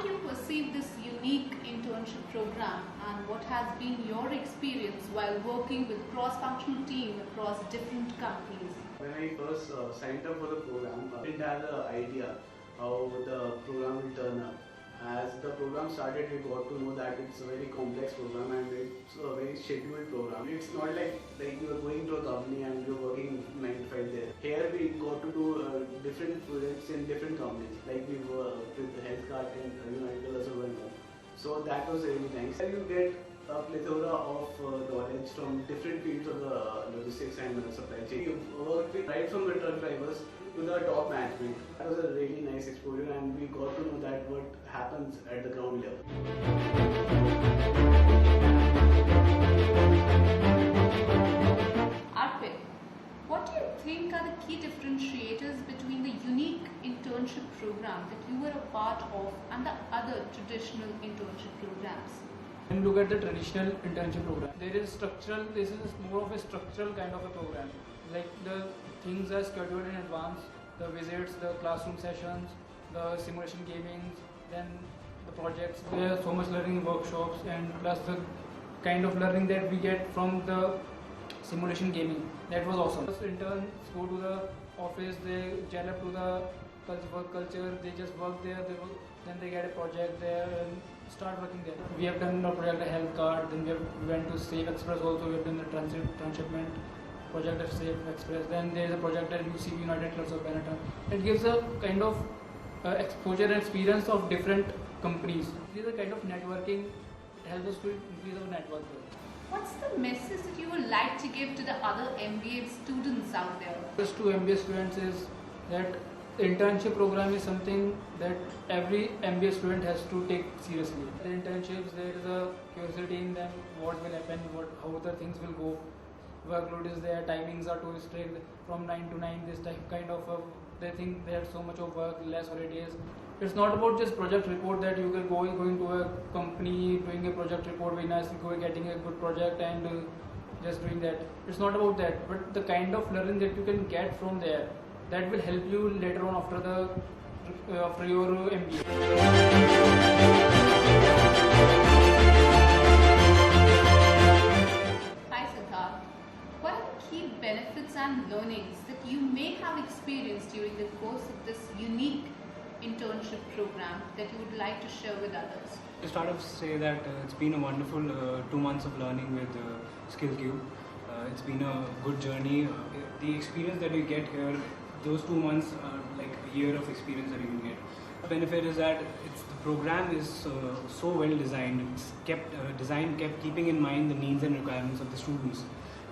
did you perceive this unique internship program, and what has been your experience while working with cross-functional team across different companies? When I first signed up for the program, I didn't have an idea how the program will turn up. As the program started, we got to know that it's a very complex program and it's a very scheduled program. It's not like you are going to a company and you're working 9 to 5 there. Here we got to do different projects in different companies. Like we were with the health card and United as well. So that was really nice. You get a plethora of knowledge from different fields of the logistics and supply chain. You work with right from the truck drivers to the top management. That was a really nice exposure, and we got to know that what happens at the ground level. Arpit, what do you think are the key differentiators between the unique internship program that you were a part of and the other traditional internship programs? When you look at the traditional internship program, this is more of a structural kind of a program. Like the things are scheduled in advance, the visits, the classroom sessions, the simulation gamings, then the projects. There are so much learning workshops, and plus the kind of learning that we get from the simulation gaming. That was awesome. First interns go to the office, they gel up to the work culture, they just work there, then they get a project there and start working there. We have done a project, a health card, then we went to Safe Express also, we have done the transshipment project at Safe Express, then there is a project at UCB United Clubs of Benetton. It gives a kind of exposure and experience of different companies. This is a kind of networking, it helps us to increase our network. What's the message that you would like to give to the other MBA students out there? Just to MBA students is that the internship program is something that every MBA student has to take seriously. The internships, there is a curiosity in them, what will happen, how the things will go. Workload is there, timings are too strict, from 9 to 9, this type kind of they think they have so much of work, less holidays. It's not about just project report that you can going to a company, doing a project report, very nicely getting a good project and just doing that. It's not about that, but the kind of learning that you can get from there, that will help you later on after your MBA. Hi Siddharth, what are the key benefits and learnings that you may have experienced during the course of this unique internship program that you would like to share with others? To start off, say that it's been a wonderful 2 months of learning with SkillCube. It's been a good journey. The experience that you get here, those 2 months are like a year of experience that you can get. The benefit is that the program is so well designed. It's kept keeping in mind the needs and requirements of the students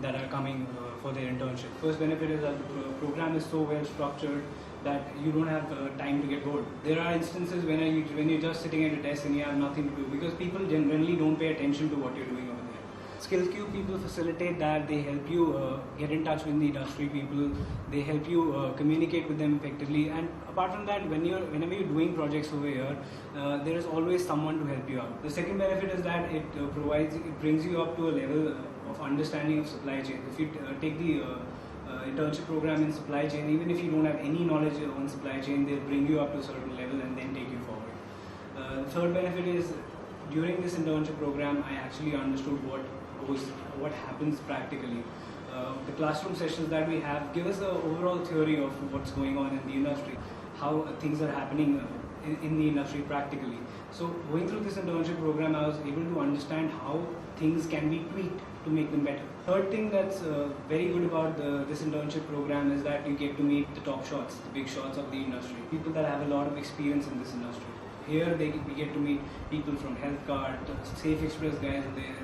that are coming for their internship. First benefit is that the program is so well structured that you don't have time to get bored. There are instances when you're just sitting at a desk and you have nothing to do, because people generally don't pay attention to what you're doing over there. SkillCube people facilitate that. They help you get in touch with the industry people. They help you communicate with them effectively. And apart from that, whenever you're doing projects over here, there is always someone to help you out. The second benefit is that it brings you up to a level of understanding of supply chain. If you take the internship program in supply chain, even if you don't have any knowledge on supply chain, they'll bring you up to a certain level and then take you forward. The third benefit is, during this internship program, I actually understood what happens practically. The classroom sessions that we have give us an overall theory of what's going on in the industry, how things are happening in the industry practically. So going through this internship program, I was able to understand how things can be tweaked to make them better. Third thing that's very good about this internship program is that you get to meet the top shots, the big shots of the industry, people that have a lot of experience in this industry. Here we get to meet people from Health Card, Safe Express guys are there.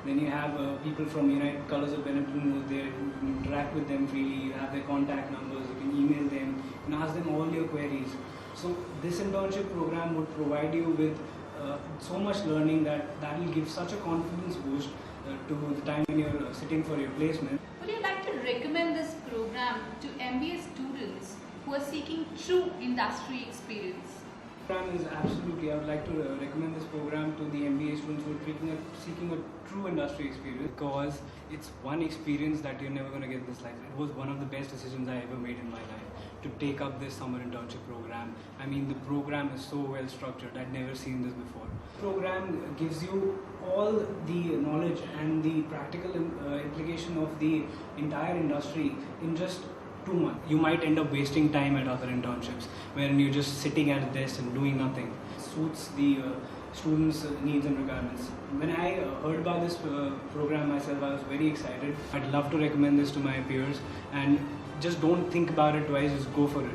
Then you have people from United Colors of Benetton who are there. You can interact with them freely, you have their contact numbers, you can email them, you can ask them all your queries. So this internship program would provide you with so much learning that will give such a confidence boost to the time when you're sitting for your placement. Would you like to recommend this program to MBA students who are seeking true industry experience? Program is absolutely, I would like to recommend this program to the MBA students who are seeking a true industry experience, because it's one experience that you're never going to get in this life. It was one of the best decisions I ever made in my life. to take up this summer internship program. I mean, the program is so well structured. I'd never seen this before. Program gives you all the knowledge and the practical implication of the entire industry in just 2 months. You might end up wasting time at other internships wherein you're just sitting at a desk and doing nothing. Suits the students' needs and requirements. When I heard about this program myself, I was very excited. I'd love to recommend this to my peers, and just don't think about it twice, just go for it.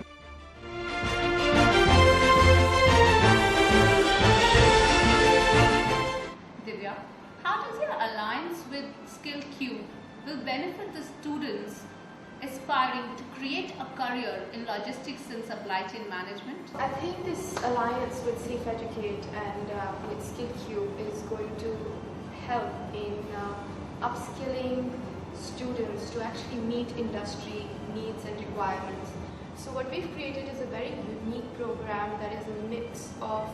Divya, how does your alliance with SkillQ will benefit the students aspiring to create a career in logistics and supply chain management? I think this alliance with Safe Educate and with SkillQ is going to help in upskilling students to actually meet industry needs and requirements. So what we've created is a very unique program that is a mix of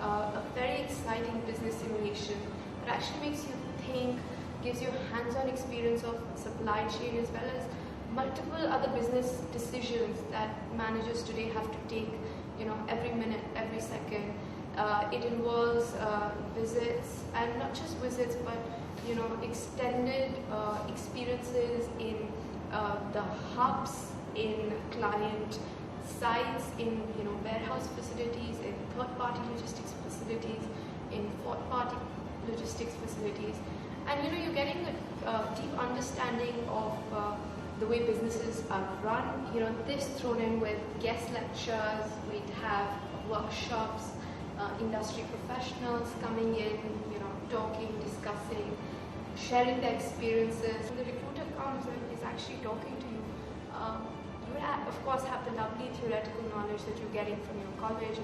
a very exciting business simulation that actually makes you think, gives you hands-on experience of supply chain as well as multiple other business decisions that managers today have to take, every minute, every second. It involves visits, and not just visits, but extended experiences in the hubs, in client sites, in warehouse facilities, in third-party logistics facilities, in fourth-party logistics facilities, and you're getting a deep understanding of the way businesses are run. This thrown in with guest lectures, we'd have workshops, industry professionals coming in, talking, discussing, sharing their experiences. When the recruiter comes and is actually talking to you, you of course have the lovely theoretical knowledge that you're getting from your college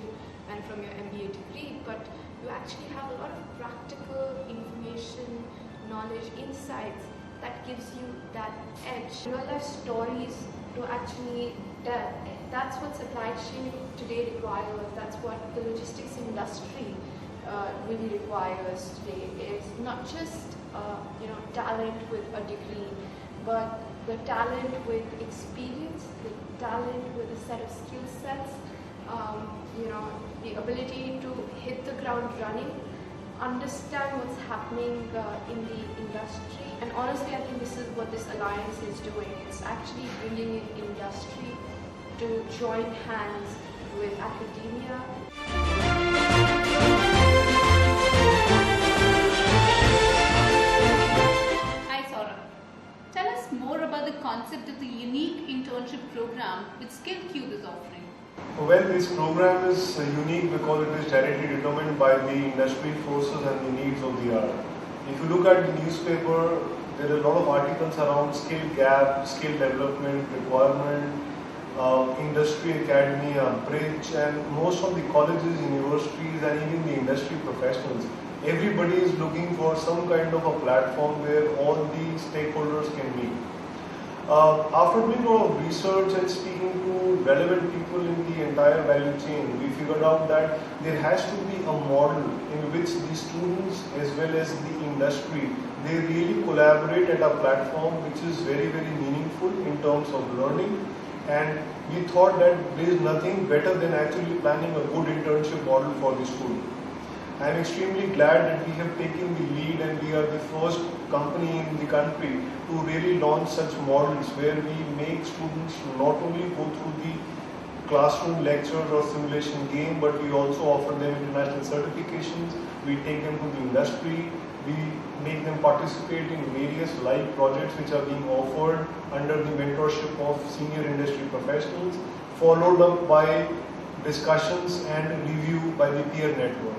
and from your MBA degree, but you actually have a lot of practical information, knowledge, insights that gives you that edge. Real life stories to actually tell. That's what supply chain today requires. That's what the logistics industry really requires today. Is not just talent with a degree, but the talent with experience, the talent with a set of skill sets, the ability to hit the ground running, understand what's happening in the industry. And honestly, I think this is what this alliance is doing. It's actually bringing in industry to join hands with academia. Hi Saurabh. Tell us more about the concept of the unique internship program which SkillQ is offering. Well, this program is unique because it is directly determined by the industry forces and the needs of the hour. If you look at the newspaper, there are a lot of articles around skill gap, skill development, requirement, industry academia, bridge, and most of the colleges, universities, and even the industry professionals. Everybody is looking for some kind of a platform where all the stakeholders can meet. After doing a lot of research and speaking to relevant people in the entire value chain, we figured out that there has to be a model in which the students as well as the industry, they really collaborate at a platform which is very, very meaningful in terms of learning. And we thought that there is nothing better than actually planning a good internship model for the student. I am extremely glad that we have taken the lead and we are the first company in the country to really launch such models where we make students not only go through the classroom lectures or simulation game, but we also offer them international certifications, we take them to the industry, we make them participate in various live projects which are being offered under the mentorship of senior industry professionals, followed up by discussions and review by the peer network.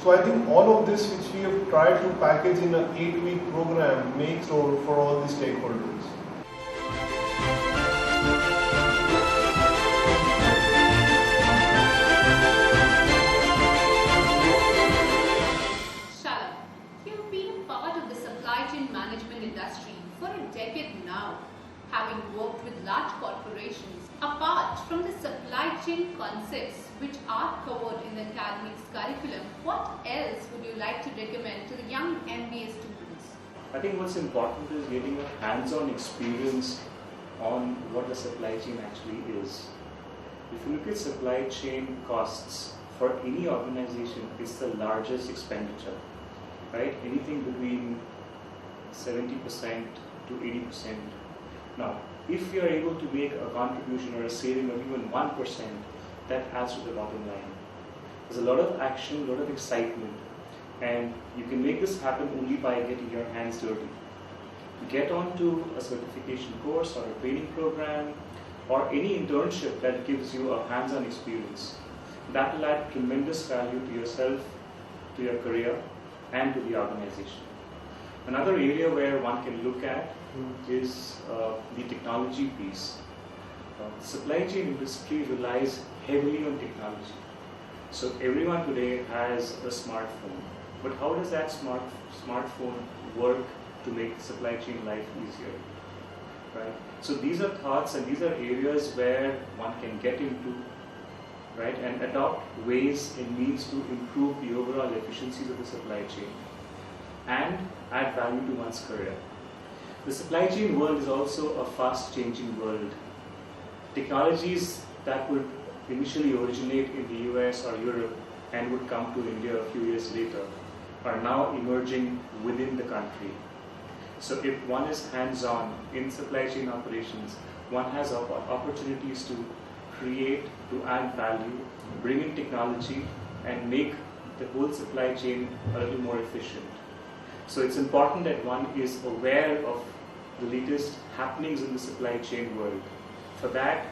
So I think all of this which we have tried to package in an 8-week program makes for all the stakeholders. Shalom, you've been a part of the supply chain management industry for a decade now, having worked with large corporations. Apart from the supply chain concepts which are covered in the academic's curriculum, what else would you like to recommend to the young MBA students? I think what's important is getting a hands-on experience on what the supply chain actually is. If you look at supply chain costs for any organization, it's the largest expenditure, right? Anything between 70% to 80%. Now, if you are able to make a contribution or a saving of even 1%, that adds to the bottom line. There's a lot of action, a lot of excitement, and you can make this happen only by getting your hands dirty. Get onto a certification course or a training program or any internship that gives you a hands-on experience. That will add tremendous value to yourself, to your career, and to the organization. Another area where one can look at is the technology piece. The supply chain industry relies heavily on technology. So everyone today has a smartphone. But how does that smartphone work to make supply chain life easier? Right? So these are thoughts and these are areas where one can get into, right, and adopt ways and means to improve the overall efficiencies of the supply chain and add value to one's career. The supply chain world is also a fast changing world. Technologies that would initially originate in the US or Europe and would come to India a few years later are now emerging within the country. So if one is hands-on in supply chain operations, one has opportunities to create, to add value, bring in technology, and make the whole supply chain a little more efficient. So it's important that one is aware of the latest happenings in the supply chain world. For that,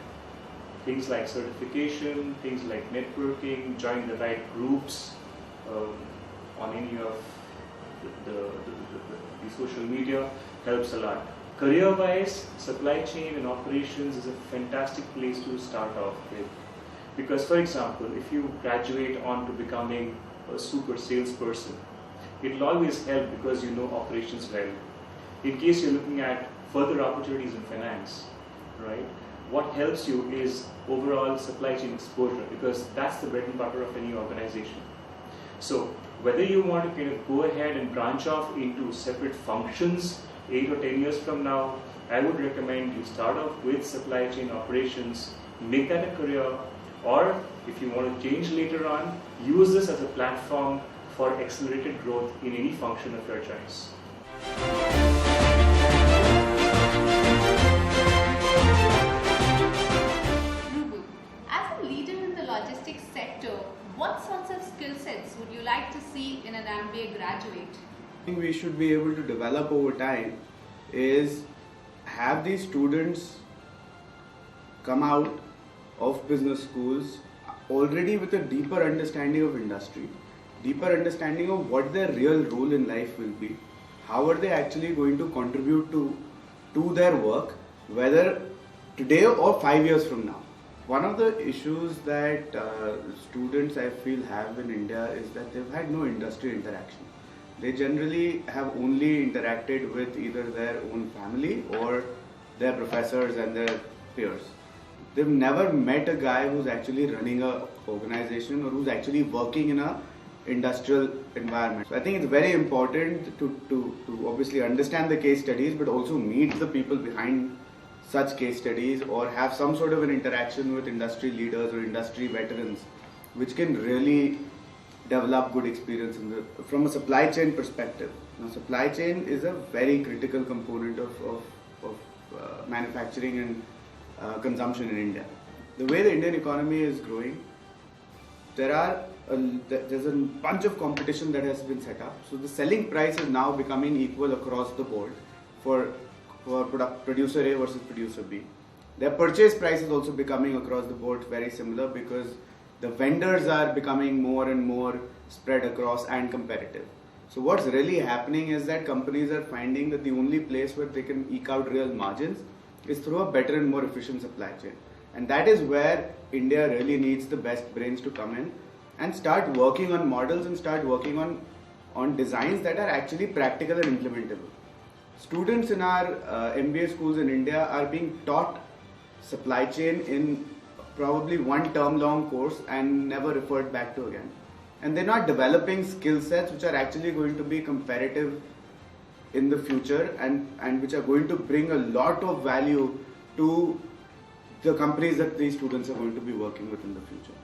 things like certification, things like networking, join the right groups on any of the social media helps a lot. Career-wise, supply chain and operations is a fantastic place to start off with. Because, for example, if you graduate on to becoming a super salesperson, it will always help because you know operations well. In case you're looking at further opportunities in finance, right? What helps you is overall supply chain exposure because that's the bread and butter of any organization. So whether you want to kind of go ahead and branch off into separate functions 8 or 10 years from now, I would recommend you start off with supply chain operations, make that a career, or if you want to change later on, use this as a platform for accelerated growth in any function of your choice. As a leader in the logistics sector, what sorts of skill sets would you like to see in an MBA graduate? I think we should be able to develop over time is have these students come out of business schools already with a deeper understanding of industry, deeper understanding of what their real role in life will be, how are they actually going to contribute to their work, whether today or 5 years from now. One of the issues that students I feel have in India is that they've had no industry interaction. They generally have only interacted with either their own family or their professors and their peers. They've never met a guy who's actually running an organization or who's actually working in a industrial environment. So I think it's very important to obviously understand the case studies but also meet the people behind such case studies or have some sort of an interaction with industry leaders or industry veterans which can really develop good experience from a supply chain perspective. Now, supply chain is a very critical component of manufacturing and consumption in India. The way the Indian economy is growing, there's a bunch of competition that has been set up. So the selling price is now becoming equal across the board for producer A versus producer B. Their purchase price is also becoming across the board very similar because the vendors are becoming more and more spread across and competitive. So what's really happening is that companies are finding that the only place where they can eke out real margins is through a better and more efficient supply chain. And that is where India really needs the best brains to come in and start working on models and start working on designs that are actually practical and implementable. Students in our MBA schools in India are being taught supply chain in probably one term long course and never referred back to again. And they're not developing skill sets which are actually going to be competitive in the future and which are going to bring a lot of value to the companies that these students are going to be working with in the future.